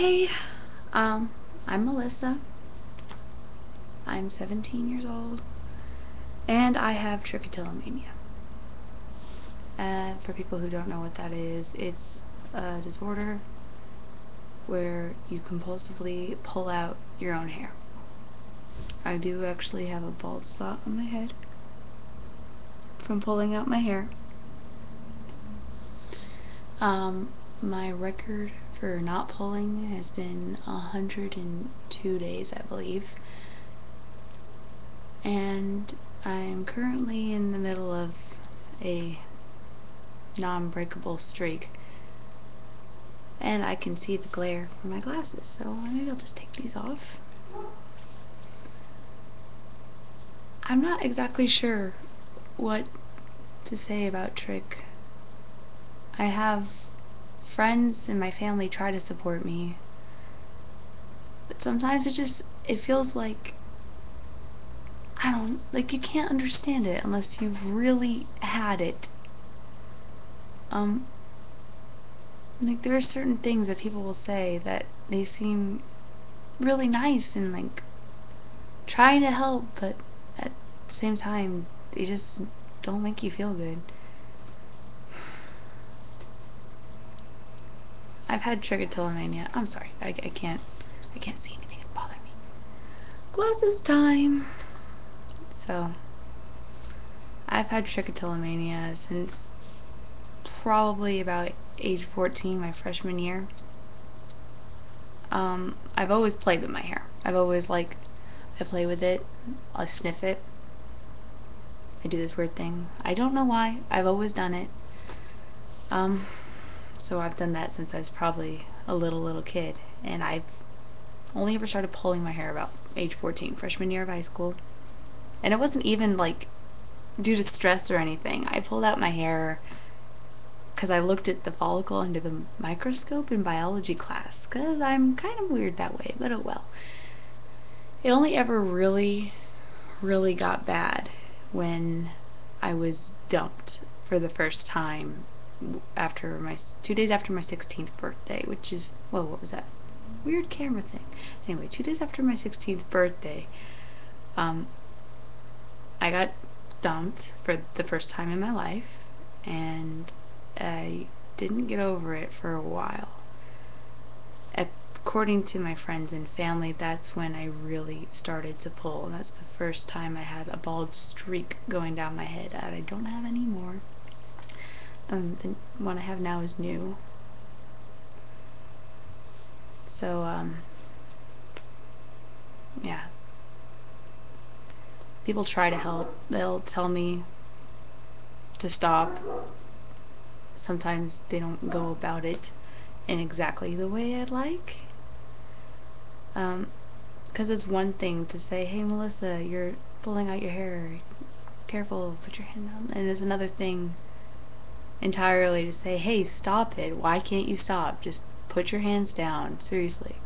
Hey, I'm Melissa. I'm 17 years old, and I have trichotillomania. For people who don't know what that is, it's a disorder where you compulsively pull out your own hair. I do actually have a bald spot on my head from pulling out my hair. My record for not pulling has been 102 days, I believe. And I'm currently in the middle of a non-breakable streak. And I can see the glare from my glasses, so maybe I'll just take these off. I'm not exactly sure what to say about Trich. I have friends in my family try to support me, but sometimes it feels like, you can't understand it unless you've really had it. There are certain things that people will say that they seem really nice and trying to help, but at the same time, they just don't make you feel good. I've had trichotillomania. I'm sorry, I can't see anything. It's bothering me. Glasses time. So, I've had trichotillomania since probably about age 14, my freshman year. I've always played with my hair. I play with it, I sniff it, I do this weird thing. I don't know why, I've always done it. So I've done that since I was probably a little kid, and I've only ever started pulling my hair about age 14, freshman year of high school. And it wasn't even due to stress or anything. I pulled out my hair because I looked at the follicle under the microscope in biology class, because I'm kind of weird that way, but oh well. It only ever really got bad when I was dumped for the first time after 2 days after my 16th birthday, which is, whoa, what was that? Weird camera thing. Anyway, 2 days after my 16th birthday, I got dumped for the first time in my life, and I didn't get over it for a while. According to my friends and family, that's when I really started to pull, and that's the first time I had a bald streak going down my head, and I don't have any more. The one I have now is new. So, yeah. People try to help. They'll tell me to stop. Sometimes they don't go about it in exactly the way I'd like. Because it's one thing to say, hey Melissa, you're pulling out your hair, careful, put your hand down. And it's another thing entirely to say, hey, stop it, why can't you stop? Just put your hands down, seriously.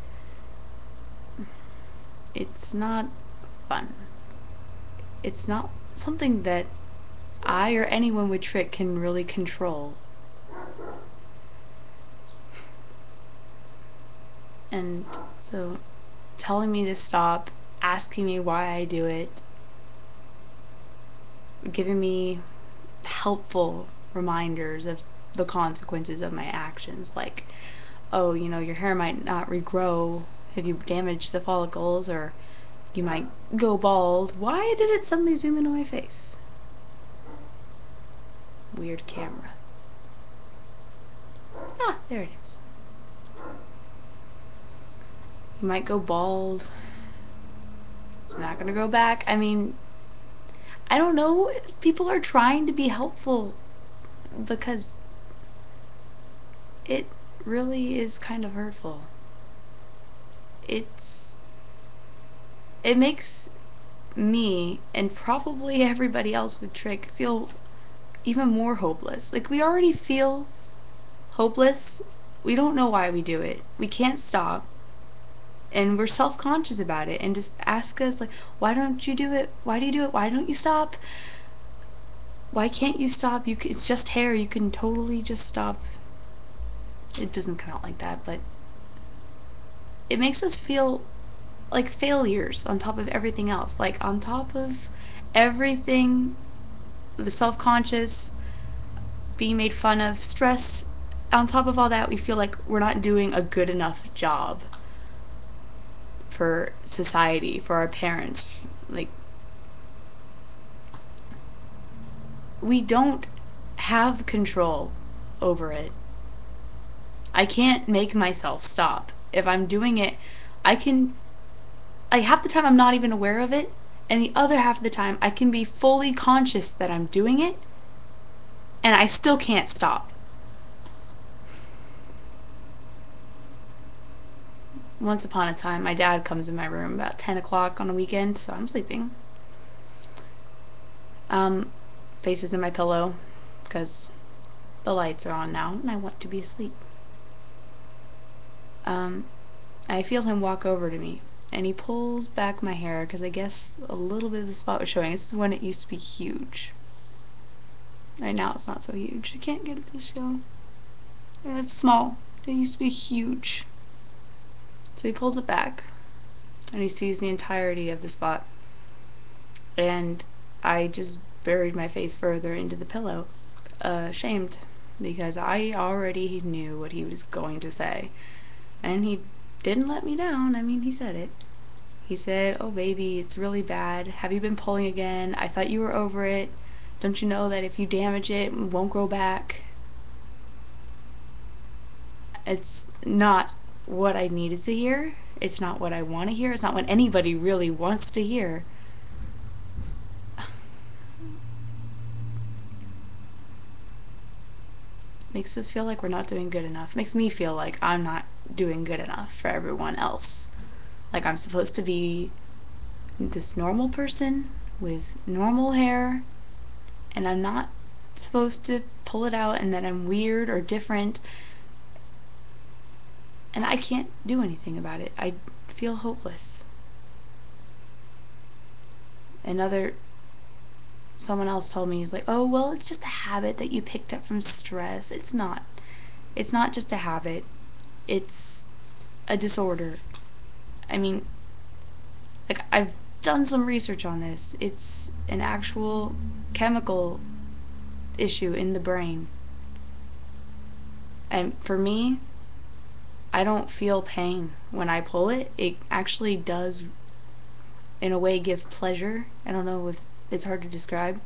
It's not fun. It's not something that I or anyone with Trich can really control. And so, telling me to stop, asking me why I do it, giving me helpful reminders of the consequences of my actions, like, oh, your hair might not regrow if you damage the follicles, or you might go bald. Why did it suddenly zoom into my face? Weird camera. Ah, there it is. You might go bald. It's not gonna grow back. I mean, I don't know if people are trying to be helpful, because it really is kind of hurtful. It makes me, and probably everybody else with Trich, feel even more hopeless. We already feel hopeless. We don't know why we do it. We can't stop. And we're self-conscious about it, and just ask us, why don't you do it? Why do you do it? Why don't you stop? Why can't you stop? It's just hair. You can totally just stop. It doesn't come out like that, but it makes us feel like failures on top of everything else. Like, on top of everything, the self-conscious, being made fun of, stress, on top of all that, we feel like we're not doing a good enough job for society, for our parents. Like, we don't have control over it. I can't make myself stop. If I'm doing it, I can, like, half the time I'm not even aware of it, and the other half of the time I can be fully conscious that I'm doing it, and I still can't stop. Once upon a time, my dad comes in my room about 10 o'clock on a weekend, so I'm sleeping. Face is in my pillow, because the lights are on now, and I want to be asleep. I feel him walk over to me, and he pulls back my hair, because I guess a little bit of the spot was showing. This is when it used to be huge. Right now it's not so huge. I can't get it to show. It's small. It used to be huge. So he pulls it back, and he sees the entirety of the spot. And I just buried my face further into the pillow, ashamed, because I already knew what he was going to say. And he didn't let me down. I mean, he said it. He said, "Oh, baby, it's really bad. Have you been pulling again? I thought you were over it. Don't you know that if you damage it, it won't grow back?" It's not what I needed to hear. It's not what I want to hear. It's not what anybody really wants to hear. Makes us feel like we're not doing good enough. Makes me feel like I'm not doing good enough for everyone else. Like I'm supposed to be this normal person with normal hair, and I'm not supposed to pull it out, and that I'm weird or different, and I can't do anything about it. I feel hopeless. Someone else told me, he's like, "Oh, well, it's just a habit that you picked up from stress." It's not. It's not just a habit. It's a disorder. I mean, like, I've done some research on this. It's an actual chemical issue in the brain. And for me, I don't feel pain when I pull it. It actually does, in a way, give pleasure. I don't know if it's hard to describe.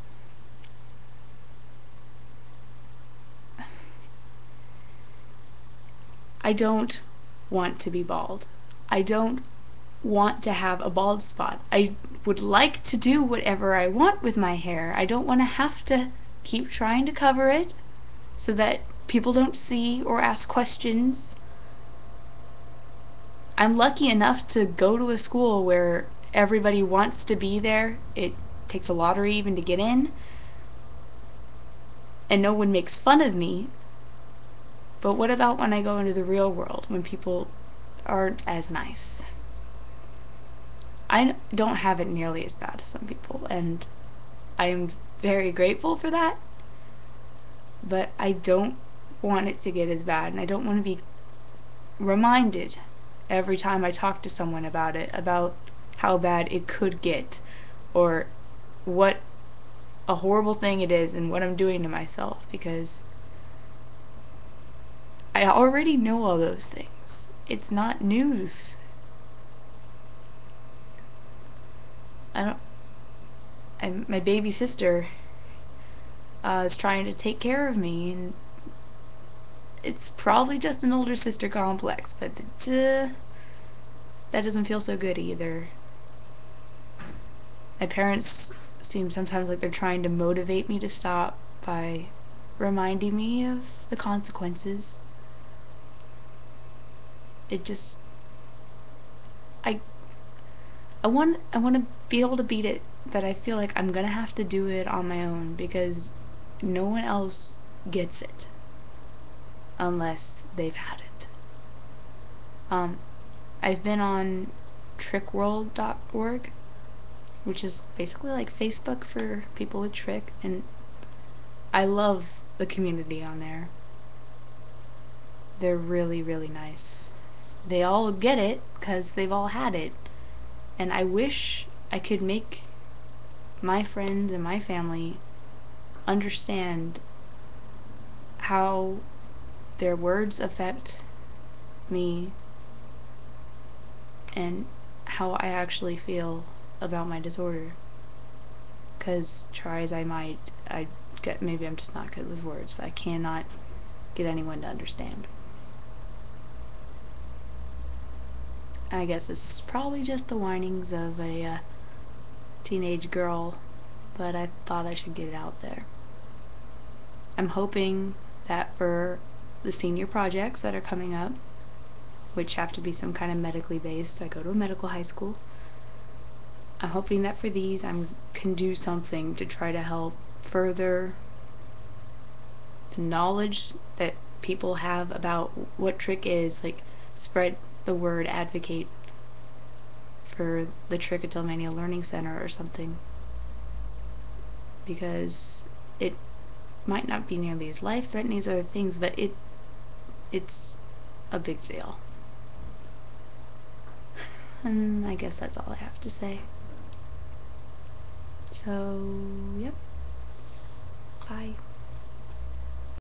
I don't want to be bald. I don't want to have a bald spot. I would like to do whatever I want with my hair. I don't want to have to keep trying to cover it so that people don't see or ask questions. I'm lucky enough to go to a school where everybody wants to be there. It takes a lottery even to get in, and no one makes fun of me. But what about when I go into the real world, when people aren't as nice? I don't have it nearly as bad as some people, and I am very grateful for that, but I don't want it to get as bad, and I don't want to be reminded every time I talk to someone about it, about how bad it could get, or what a horrible thing it is and what I'm doing to myself, because I already know all those things. It's not news. My baby sister is trying to take care of me, and it's probably just an older sister complex, but that doesn't feel so good either. My parents seem sometimes like they're trying to motivate me to stop by reminding me of the consequences. It just, I want to be able to beat it, but I feel like I'm gonna have to do it on my own, because no one else gets it unless they've had it. I've been on trickworld.org, which is basically like Facebook for people with trick, and I love the community on there. They're really, really nice. they all get it because they've all had it. And I wish I could make my friends and my family understand how their words affect me and how I actually feel about my disorder. Because try as I might, maybe I'm just not good with words, but I cannot get anyone to understand. I guess it's probably just the whinings of a teenage girl, but I thought I should get it out there. I'm hoping that for the senior projects that are coming up, which have to be some kind of medically based, I go to a medical high school, I'm hoping that for these I can do something to try to help further the knowledge that people have about what Trich is, like spread the word, advocate for the Trichotillomania Learning Center or something, because it might not be nearly as life-threatening as other things, but it's a big deal. And I guess that's all I have to say. So, yep. Bye.